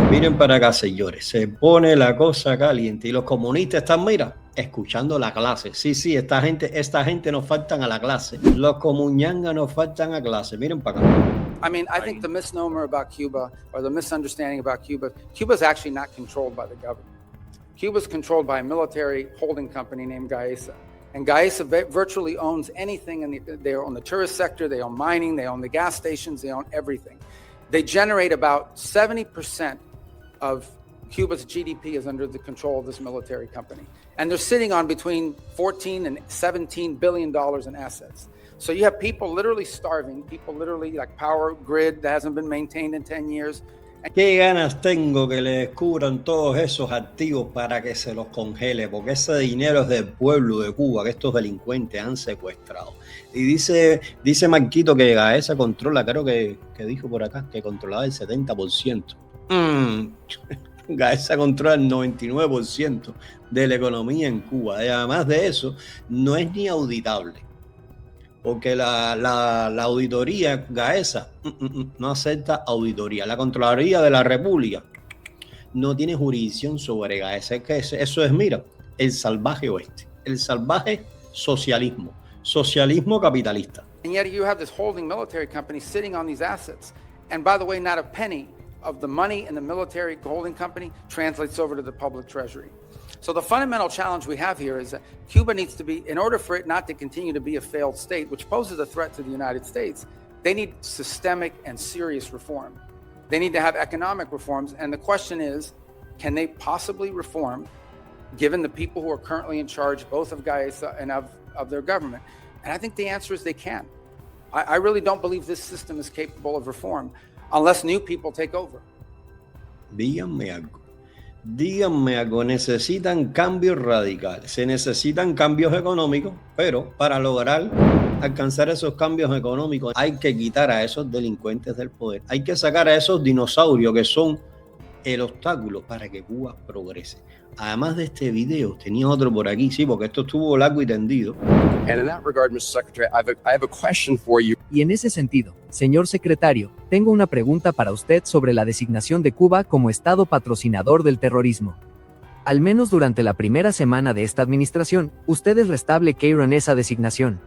Miren para acá, señores, se pone la cosa caliente y los comunistas están, mira, escuchando la clase. Sí, esta gente nos faltan a la clase. Los comuñangas nos faltan a clase. Miren para acá. I mean, I think the misnomer about Cuba, or the misunderstanding about Cuba, Cuba is actually not controlled by the government. Cuba is controlled by a military holding company named Gaesa. And Gaesa virtually owns anything. They own the tourist sector, they own mining, they own the gas stations, they own everything. They generate about 70% of Cuba's GDP is under the control of this military company. And they're sitting on between 14 and 17 billion dollars in assets. So you have people literally starving, people literally like power grid that hasn't been maintained in 10 years. ¿Qué ganas tengo que le descubran todos esos activos para que se los congele? Porque ese dinero es del pueblo de Cuba que estos delincuentes han secuestrado. Y dice Marquito que Gaesa controla, creo que dijo por acá, que controlaba el 70%. Gaesa controla el 99% de la economía en Cuba. Y además de eso, no es ni auditable. Porque la auditoría Gaesa no acepta auditoría. La Contraloría de la República no tiene jurisdicción sobre Gaesa. Es que eso es, mira, el salvaje oeste, el salvaje socialismo capitalista. And yet you have this holding military company sitting on these assets. And by the way, not a penny of the money in the military holding company translates over to the public treasury. So the fundamental challenge we have here is that Cuba needs to be, in order for it not to continue to be a failed state, which poses a threat to the United States, they need systemic and serious reform. They need to have economic reforms. And the question is, can they possibly reform, given the people who are currently in charge, both of Gaesa and of their government? And I think the answer is they can. I really don't believe this system is capable of reform unless new people take over. Díganme algo, necesitan cambios radicales, se necesitan cambios económicos, pero para lograr alcanzar esos cambios económicos hay que quitar a esos delincuentes del poder, hay que sacar a esos dinosaurios que son el obstáculo para que Cuba progrese. Además de este video, tenía otro por aquí, sí, porque esto estuvo largo y tendido. And in that regard, Mr. Secretary, I have a question for you. Y en ese sentido, señor secretario, tengo una pregunta para usted sobre la designación de Cuba como Estado patrocinador del terrorismo. Al menos durante la primera semana de esta administración, usted es restable Keiron esa designación.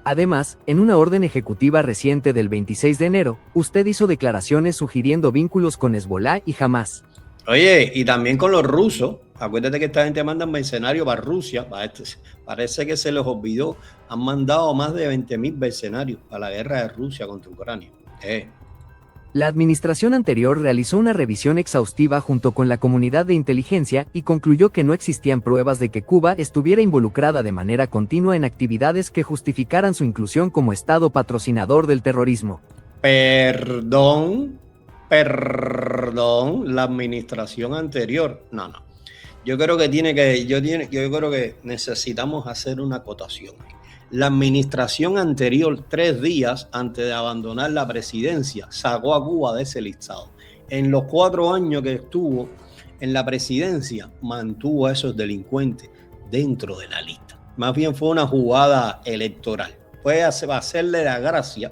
Además, en una orden ejecutiva reciente del 26 de enero, usted hizo declaraciones sugiriendo vínculos con Hezbollah y Hamas. Oye, y también con los rusos. Acuérdate que esta gente manda mercenarios para Rusia. Parece que se les olvidó. Han mandado más de 20.000 mercenarios a la guerra de Rusia contra Ucrania. La administración anterior realizó una revisión exhaustiva junto con la comunidad de inteligencia y concluyó que no existían pruebas de que Cuba estuviera involucrada de manera continua en actividades que justificaran su inclusión como Estado patrocinador del terrorismo. Perdón, la administración anterior. No. Yo creo que necesitamos hacer una acotación. La administración anterior, 3 días antes de abandonar la presidencia, sacó a Cuba de ese listado. En los 4 años que estuvo en la presidencia, mantuvo a esos delincuentes dentro de la lista. Más bien fue una jugada electoral. Fue para hacerle la gracia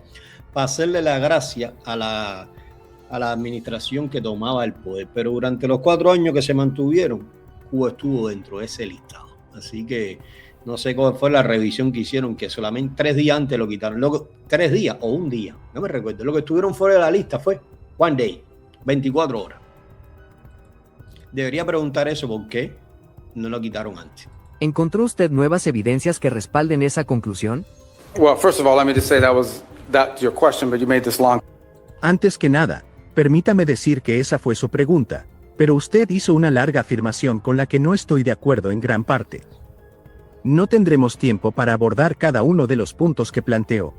a la administración que tomaba el poder. Pero durante los 4 años que se mantuvieron, Cuba estuvo dentro de ese listado. Así que no sé cuál fue la revisión que hicieron, que solamente 3 días antes lo quitaron. 3 días o un día, no me recuerdo. Lo que estuvieron fuera de la lista fue one day, 24 horas. Debería preguntar eso, ¿por qué no lo quitaron antes? ¿Encontró usted nuevas evidencias que respalden esa conclusión? Well, first of all, let me just say that's your question, but you made this long. Antes que nada, permítame decir que esa fue su pregunta, pero usted hizo una larga afirmación con la que no estoy de acuerdo en gran parte. No tendremos tiempo para abordar cada uno de los puntos que planteó.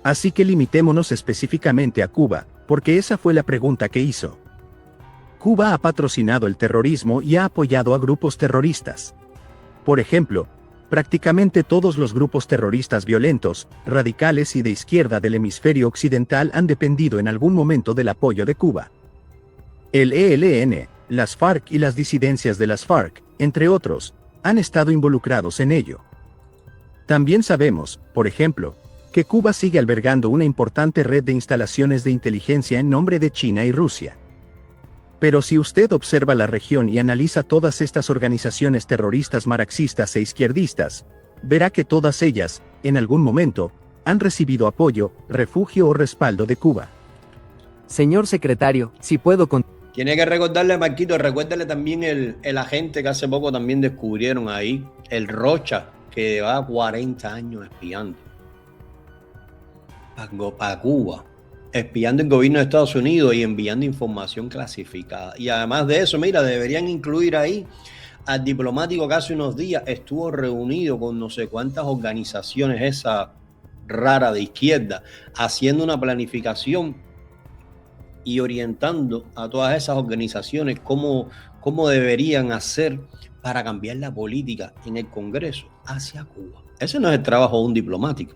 Así que limitémonos específicamente a Cuba, porque esa fue la pregunta que hizo. Cuba ha patrocinado el terrorismo y ha apoyado a grupos terroristas. Por ejemplo, prácticamente todos los grupos terroristas violentos, radicales y de izquierda del hemisferio occidental han dependido en algún momento del apoyo de Cuba. El ELN, las FARC y las disidencias de las FARC, entre otros, han estado involucrados en ello. También sabemos, por ejemplo, que Cuba sigue albergando una importante red de instalaciones de inteligencia en nombre de China y Rusia. Pero si usted observa la región y analiza todas estas organizaciones terroristas marxistas e izquierdistas, verá que todas ellas, en algún momento, han recibido apoyo, refugio o respaldo de Cuba. Señor secretario, si puedo Tiene que recordarle a Marquito, recuérdale también el agente que hace poco también descubrieron ahí, el Rocha, que lleva 40 años espiando para Cuba, espiando el gobierno de Estados Unidos y enviando información clasificada. Y además de eso, mira, deberían incluir ahí al diplomático que hace unos días estuvo reunido con no sé cuántas organizaciones, esa rara de izquierda, haciendo una planificación y orientando a todas esas organizaciones cómo deberían hacer para cambiar la política en el Congreso hacia Cuba. Ese no es el trabajo de un diplomático.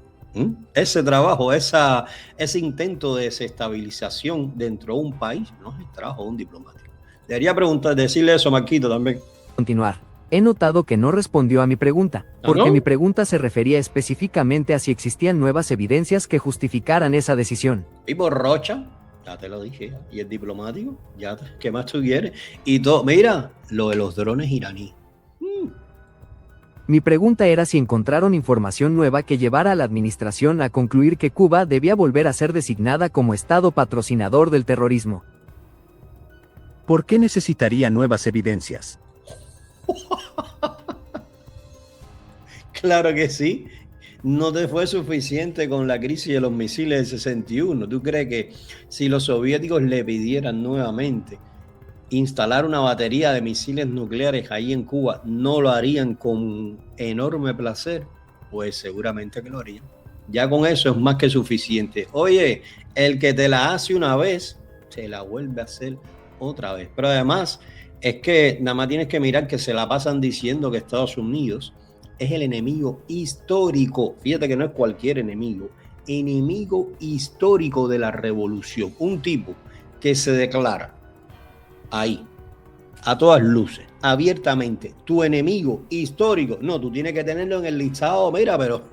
Ese trabajo, ese intento de desestabilización dentro de un país, no es el trabajo de un diplomático. Debería decirle eso a Marquito también. continuar. He notado que no respondió a mi pregunta, porque ¿no? mi pregunta se refería específicamente a si existían nuevas evidencias que justificaran esa decisión. Y por Rocha, ya te lo dije, y el diplomático, ¿qué más tú quieres? Y todo, mira, lo de los drones iraníes. Mi pregunta era si encontraron información nueva que llevara a la administración a concluir que Cuba debía volver a ser designada como Estado patrocinador del terrorismo. ¿Por qué necesitaría nuevas evidencias? Claro que sí. No te fue suficiente con la crisis de los misiles del 61. ¿Tú crees que si los soviéticos le pidieran nuevamente instalar una batería de misiles nucleares ahí en Cuba, no lo harían con enorme placer? Pues seguramente que lo harían. Ya con eso es más que suficiente. Oye, el que te la hace una vez, te la vuelve a hacer otra vez. Pero además es que nada más tienes que mirar que se la pasan diciendo que Estados Unidos es el enemigo histórico. Fíjate que no es cualquier enemigo histórico de la revolución. Un tipo que se declara ahí, a todas luces, abiertamente, tu enemigo histórico. No, tú tienes que tenerlo en el listado, mira, pero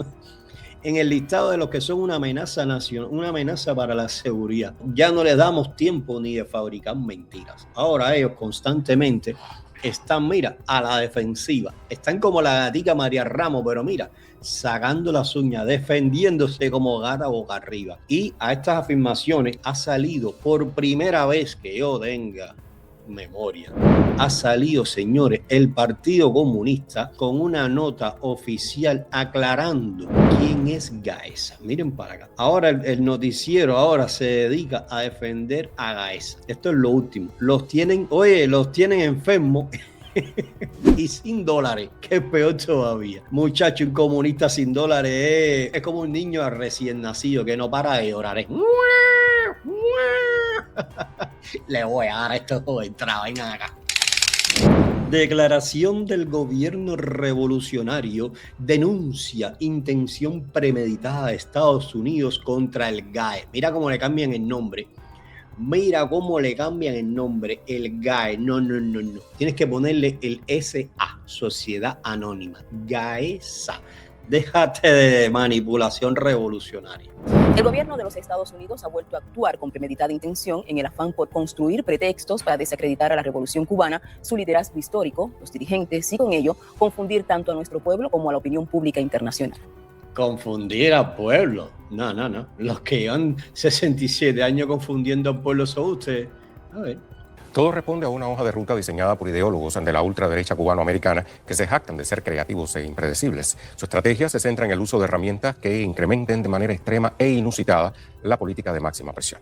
en el listado de los que son una amenaza nacional, una amenaza para la seguridad. Ya no les damos tiempo ni de fabricar mentiras. Ahora ellos constantemente están, mira, a la defensiva. Están como la gatica María Ramos, pero mira, sacando las uñas, defendiéndose como gata boca arriba. Y a estas afirmaciones ha salido por primera vez que yo tenga memoria. Ha salido, señores, el Partido Comunista con una nota oficial aclarando quién es Gaesa. Miren para acá. Ahora el noticiero ahora se dedica a defender a Gaesa. Esto es lo último. Los tienen enfermos y sin dólares, que es peor todavía. Muchacho, un comunista sin dólares es como un niño recién nacido que no para de llorar. Le voy a dar esto de entrada, vengan acá. Declaración del gobierno revolucionario denuncia intención premeditada de Estados Unidos contra el GAE. Mira cómo le cambian el nombre. Mira cómo le cambian el nombre, el GAE. No. Tienes que ponerle el SA, Sociedad Anónima. GAESA. Déjate de manipulación revolucionaria. El gobierno de los Estados Unidos ha vuelto a actuar con premeditada intención en el afán por construir pretextos para desacreditar a la revolución cubana, su liderazgo histórico, los dirigentes y con ello confundir tanto a nuestro pueblo como a la opinión pública internacional. Confundir al pueblo. No. Los que llevan 67 años confundiendo al pueblo son ustedes. A ver. Todo responde a una hoja de ruta diseñada por ideólogos de la ultraderecha cubano-americana que se jactan de ser creativos e impredecibles. Su estrategia se centra en el uso de herramientas que incrementen de manera extrema e inusitada la política de máxima presión.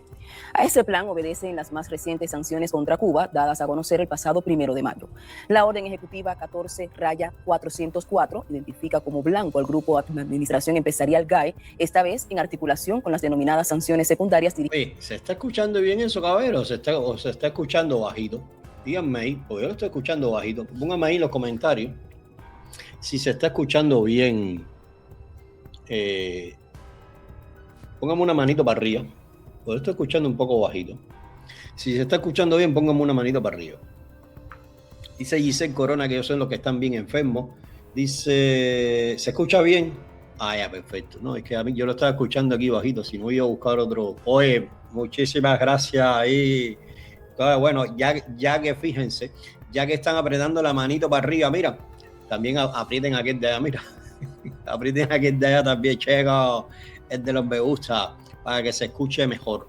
A ese plan obedecen las más recientes sanciones contra Cuba, dadas a conocer el pasado 1 de mayo. La orden ejecutiva 14-404 identifica como blanco al grupo de administración empresarial GAE, esta vez en articulación con las denominadas sanciones secundarias. Oye, ¿se está escuchando bien eso, caballero? ¿O se está escuchando bajito? Díganme ahí, porque yo lo estoy escuchando bajito. Pónganme ahí en los comentarios si se está escuchando bien. Póngame una manito para arriba. Porque lo estoy escuchando un poco bajito. Si se está escuchando bien, póngame una manito para arriba. Dice Giselle Corona que ellos son los que están bien enfermos. Dice, ¿se escucha bien? Ah, ya, perfecto. No, es que a mí yo lo estaba escuchando aquí bajito, si no iba a buscar otro. Oye, muchísimas gracias ahí Entonces, bueno, ya que fíjense, ya que están apretando la manito para arriba, mira, también aprieten aquel de allá, mira, aprieten aquel de allá también, checa el de los me gusta, para que se escuche mejor,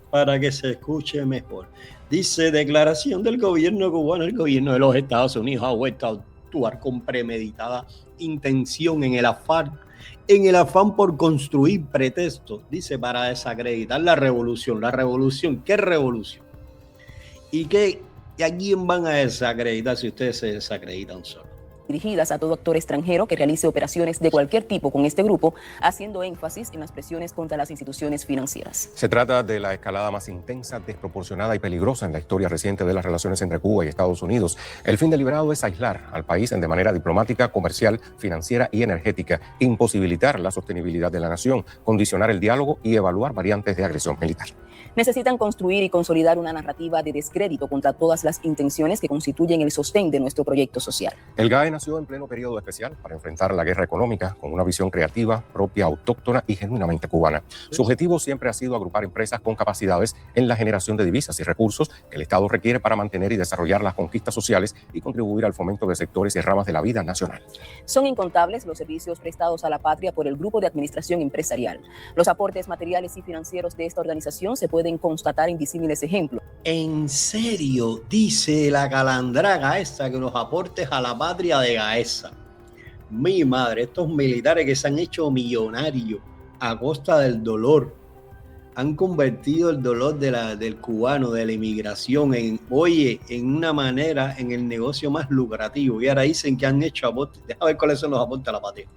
Dice, declaración del gobierno cubano, el gobierno de los Estados Unidos ha vuelto a actuar con premeditada intención en el afán por construir pretextos, dice, para desacreditar la revolución. ¿La revolución? ¿Qué revolución? ¿Y a quién van a desacreditar si ustedes se desacreditan solos? Dirigidas a todo actor extranjero que realice operaciones de cualquier tipo con este grupo, haciendo énfasis en las presiones contra las instituciones financieras. Se trata de la escalada más intensa, desproporcionada y peligrosa en la historia reciente de las relaciones entre Cuba y Estados Unidos. El fin deliberado es aislar al país de manera diplomática, comercial, financiera y energética, imposibilitar la sostenibilidad de la nación, condicionar el diálogo y evaluar variantes de agresión militar. Necesitan construir y consolidar una narrativa de descrédito contra todas las intenciones que constituyen el sostén de nuestro proyecto social. El GAE nació en pleno periodo especial para enfrentar la guerra económica con una visión creativa, propia, autóctona y genuinamente cubana. Su objetivo siempre ha sido agrupar empresas con capacidades en la generación de divisas y recursos que el Estado requiere para mantener y desarrollar las conquistas sociales y contribuir al fomento de sectores y ramas de la vida nacional. Son incontables los servicios prestados a la patria por el Grupo de Administración Empresarial. Los aportes materiales y financieros de esta organización se pueden constatar en disímiles ejemplos. ¿En serio? Dice la calandra Gaesa que los aportes a la patria de Gaesa. Mi madre, estos militares que se han hecho millonarios a costa del dolor, han convertido el dolor del cubano, de la inmigración, en una manera, en el negocio más lucrativo. Y ahora dicen que han hecho aportes. Déjame ver cuáles son los aportes a la patria.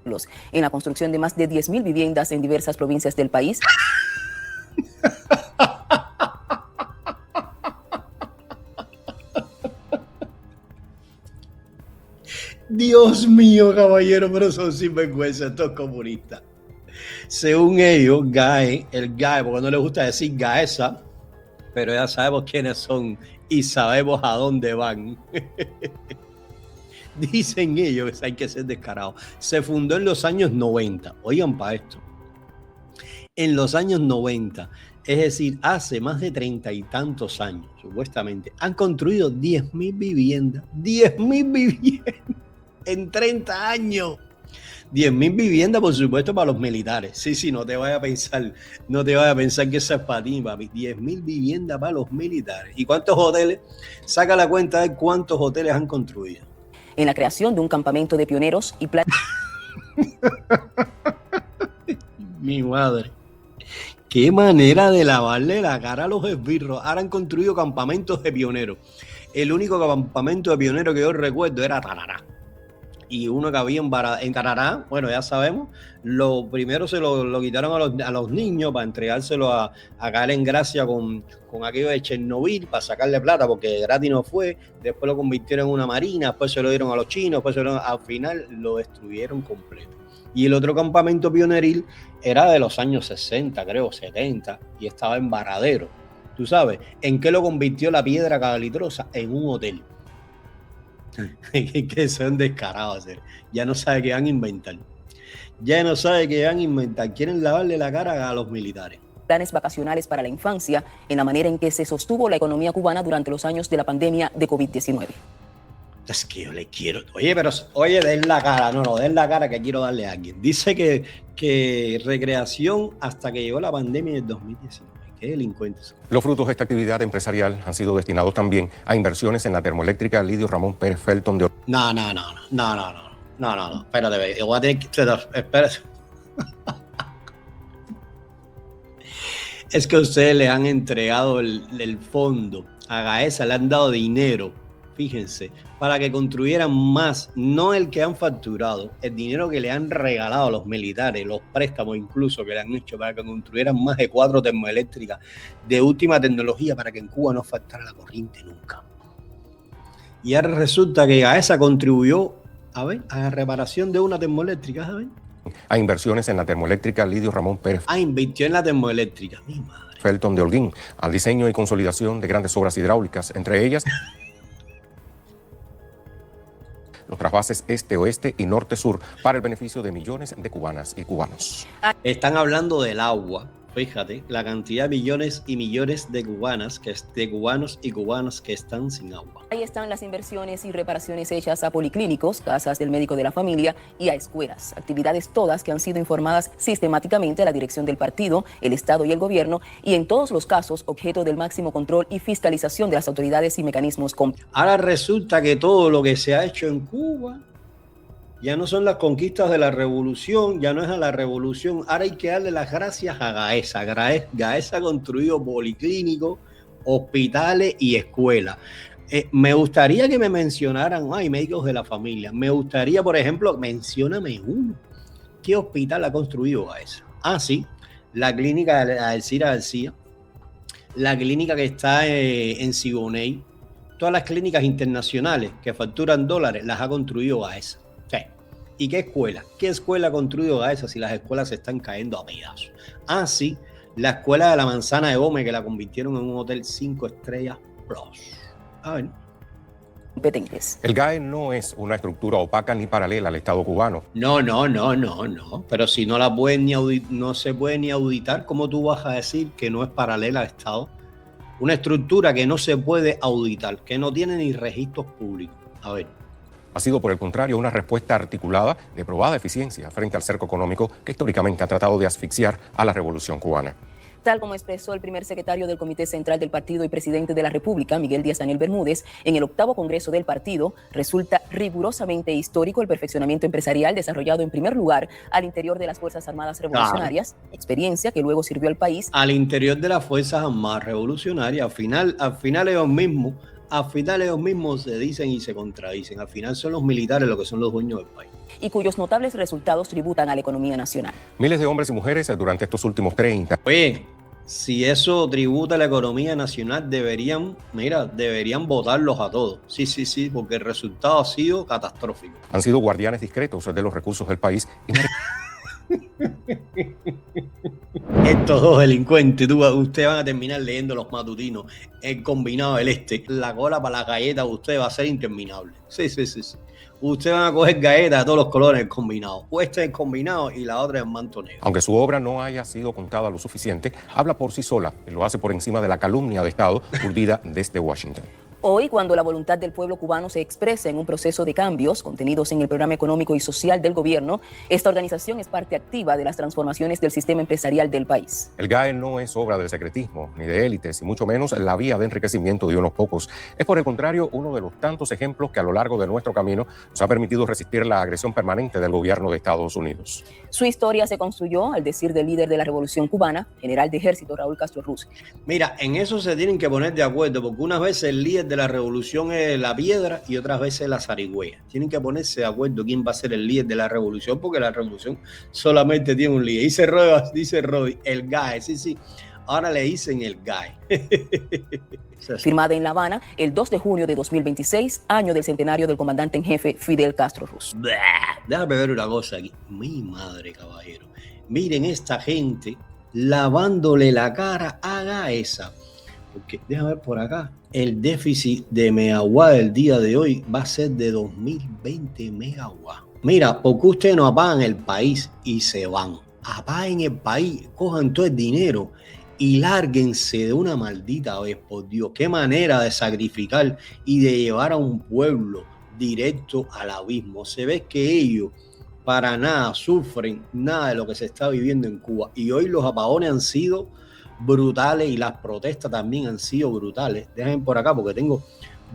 En la construcción de más de 10,000 viviendas en diversas provincias del país. Dios mío, caballero, pero son sinvergüenza estos comunistas. Según ellos, el GAE, porque no les gusta decir Gaesa, pero ya sabemos quiénes son y sabemos a dónde van. Dicen ellos que hay que ser descarados. Se fundó en los años 90. Oigan para esto. En los años 90, es decir, hace más de 30 y tantos años, supuestamente, han construido 10,000 viviendas. 10,000 viviendas en 30 años. 10,000 viviendas, por supuesto, para los militares. Sí, no te vayas a pensar que eso es para ti, papi. 10,000 viviendas para los militares. ¿Y cuántos hoteles? Saca la cuenta de cuántos hoteles han construido. En la creación de un campamento de pioneros y Mi madre. Qué manera de lavarle la cara a los esbirros. Ahora han construido campamentos de pioneros. El único campamento de pioneros que yo recuerdo era Tarará. Y uno que había en Tarará, bueno, ya sabemos, lo primero se lo quitaron a los niños para entregárselo a caer en gracia con aquello de Chernobyl, para sacarle plata, porque gratis no fue. Después lo convirtieron en una marina, después se lo dieron a los chinos, al final lo destruyeron completo. Y el otro campamento pioneril era de los años 60, creo, 70, y estaba en Varadero. ¿Tú sabes en qué lo convirtió la piedra calitrosa? En un hotel. Que son descarados. Ya no sabe qué van a inventar. Quieren lavarle la cara a los militares. Planes vacacionales para la infancia, en la manera en que se sostuvo la economía cubana durante los años de la pandemia de COVID-19. Es que yo le quiero. Den la cara. No, den la cara que quiero darle a alguien. Dice que recreación hasta que llegó la pandemia del 2019. Qué delincuentes. Los frutos de esta actividad empresarial han sido destinados también a inversiones en la termoeléctrica Lidio Ramón Pérez Felton de... No. Espérate, voy a tener que... Espérate. Es que ustedes le han entregado el fondo a Gaesa, le han dado dinero, fíjense, para que construyeran más, no el que han facturado, el dinero que le han regalado a los militares, los préstamos incluso que le han hecho para que construyeran más de 4 termoeléctricas de última tecnología para que en Cuba no faltara la corriente nunca. Y ahora resulta que Gaesa contribuyó a la reparación de una termoeléctrica, ¿sabes? A inversiones en la termoeléctrica Lidio Ramón Pérez. Invirtió en la termoeléctrica, mi madre. Felton de Holguín, al diseño y consolidación de grandes obras hidráulicas, entre ellas los trasvases este-oeste y norte-sur para el beneficio de millones de cubanas y cubanos. Están hablando del agua. Fíjate, la cantidad de millones y millones de cubanos y cubanas que están sin agua. Ahí están las inversiones y reparaciones hechas a policlínicos, casas del médico de la familia y a escuelas. Actividades todas que han sido informadas sistemáticamente a la dirección del partido, el Estado y el gobierno, y en todos los casos objeto del máximo control y fiscalización de las autoridades y mecanismos. Ahora resulta que todo lo que se ha hecho en Cuba ya no son las conquistas de la revolución, ya no es a la revolución. Ahora hay que darle las gracias a Gaesa. Gaesa ha construido policlínicos, hospitales y escuelas. Me gustaría que me mencionaran, médicos de la familia. Me gustaría, por ejemplo, mencióname uno. ¿Qué hospital ha construido Gaesa? Sí, la clínica de Alcira García, la clínica que está en Siboney, todas las clínicas internacionales que facturan dólares las ha construido Gaesa. ¿Y qué escuela? ¿Qué escuela ha construido Gaesa si las escuelas se están cayendo a pedazos? Sí, la escuela de la Manzana de Gómez, que la convirtieron en un hotel 5 estrellas plus. A ver. Competentes. El GAE no es una estructura opaca ni paralela al Estado cubano. No. Pero si no la pueden no se puede ni auditar, ¿cómo tú vas a decir que no es paralela al Estado? Una estructura que no se puede auditar, que no tiene ni registros públicos. A ver. Ha sido, por el contrario, una respuesta articulada de probada eficiencia frente al cerco económico que históricamente ha tratado de asfixiar a la revolución cubana. Tal como expresó el primer secretario del Comité Central del Partido y presidente de la República, Miguel Díaz-Daniel Bermúdez, en el 8º Congreso del Partido, resulta rigurosamente histórico el perfeccionamiento empresarial desarrollado en primer lugar al interior de las Fuerzas Armadas Revolucionarias, experiencia que luego sirvió al país. Al interior de las Fuerzas Armadas Revolucionarias, al final ellos mismos se dicen y se contradicen. Al final son los militares los que son los dueños del país. Y cuyos notables resultados tributan a la economía nacional. Miles de hombres y mujeres durante estos últimos 30. Oye, si eso tributa a la economía nacional, deberían votarlos a todos. Sí, porque el resultado ha sido catastrófico. Han sido guardianes discretos de los recursos del país. Estos dos delincuentes, ustedes van a terminar leyendo los matutinos, el combinado del la cola para la galleta de ustedes va a ser interminable. Sí. Ustedes van a coger galletas de todos los colores combinados. Este es el combinado y la otra es el manto negro. Aunque su obra no haya sido contada lo suficiente, habla por sí sola y lo hace por encima de la calumnia de Estado urdida desde Washington. Hoy, cuando la voluntad del pueblo cubano se expresa en un proceso de cambios contenidos en el programa económico y social del gobierno, esta organización es parte activa de las transformaciones del sistema empresarial del país. El GAE no es obra del secretismo, ni de élites, y mucho menos la vía de enriquecimiento de unos pocos. Es, por el contrario, uno de los tantos ejemplos que a lo largo de nuestro camino nos ha permitido resistir la agresión permanente del gobierno de Estados Unidos. Su historia se construyó, al decir del líder de la Revolución Cubana, general de ejército Raúl Castro Ruz. Mira, en eso se tienen que poner de acuerdo, porque unas veces el líder de la revolución es la piedra y otras veces la zarigüeya. Tienen que ponerse de acuerdo quién va a ser el líder de la revolución, porque la revolución solamente tiene un líder. Dice Roy, el GAE, sí. Ahora le dicen el GAE. Firmada en La Habana el 2 de junio de 2026, año del centenario del comandante en jefe Fidel Castro Ruz. Déjame ver una cosa aquí. Mi madre, caballero. Miren esta gente lavándole la cara a Gaesa. Porque déjame ver por acá. El déficit de megawatt del día de hoy va a ser de 2020 megawatts. Mira, porque ustedes no apagan el país y se van. Apaguen el país, cojan todo el dinero y lárguense de una maldita vez, por Dios. Qué manera de sacrificar y de llevar a un pueblo directo al abismo. Se ve que ellos para nada sufren nada de lo que se está viviendo en Cuba. Y hoy los apagones han sido brutales y las protestas también han sido brutales. Déjenme por acá porque tengo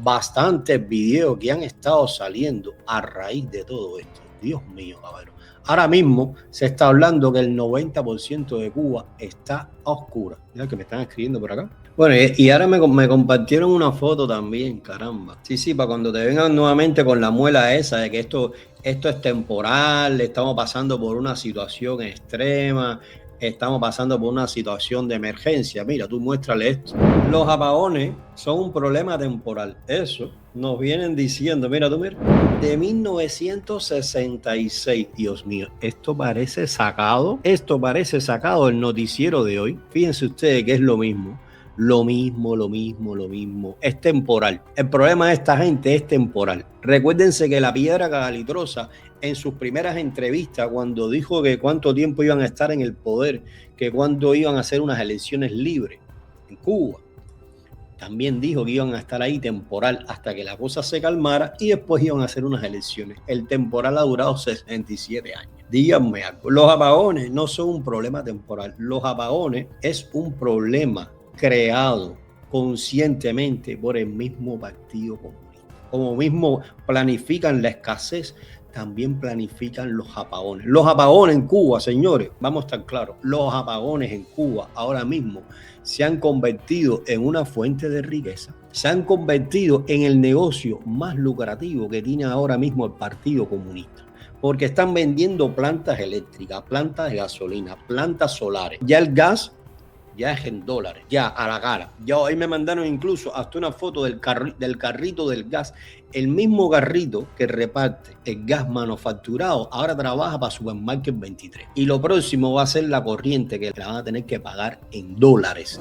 bastantes videos que han estado saliendo a raíz de todo esto. Dios mío, cabrón. Ahora mismo se está hablando que el 90% de Cuba está a oscuras. Mira que me están escribiendo por acá. Bueno, y ahora me compartieron una foto también, caramba. Sí, para cuando te vengan nuevamente con la muela esa de que esto es temporal, estamos pasando por una situación extrema, estamos pasando por una situación de emergencia. Mira, tú muéstrale esto. Los apagones son un problema temporal. Eso nos vienen diciendo, mira, de 1966. Dios mío, esto parece sacado del noticiero de hoy. Fíjense ustedes que es lo mismo. Lo mismo. Es temporal. El problema de esta gente es temporal. Recuérdense que la piedra calitrosa en sus primeras entrevistas, cuando dijo que cuánto tiempo iban a estar en el poder, que cuándo iban a hacer unas elecciones libres en Cuba, también dijo que iban a estar ahí temporal hasta que la cosa se calmara y después iban a hacer unas elecciones. El temporal ha durado 67 años. Díganme algo, los apagones no son un problema temporal. Los apagones es un problema creado conscientemente por el mismo Partido Comunista. Como mismo planifican la escasez, también planifican los apagones. Los apagones en Cuba, señores, vamos a estar claros, los apagones en Cuba ahora mismo se han convertido en una fuente de riqueza, se han convertido en el negocio más lucrativo que tiene ahora mismo el Partido Comunista, porque están vendiendo plantas eléctricas, plantas de gasolina, plantas solares. Ya el gas ya es en dólares, ya a la cara. Ya hoy me mandaron incluso hasta una foto del carrito del gas. El mismo carrito que reparte el gas manufacturado ahora trabaja para Supermarket 23. Y lo próximo va a ser la corriente, que la van a tener que pagar en dólares.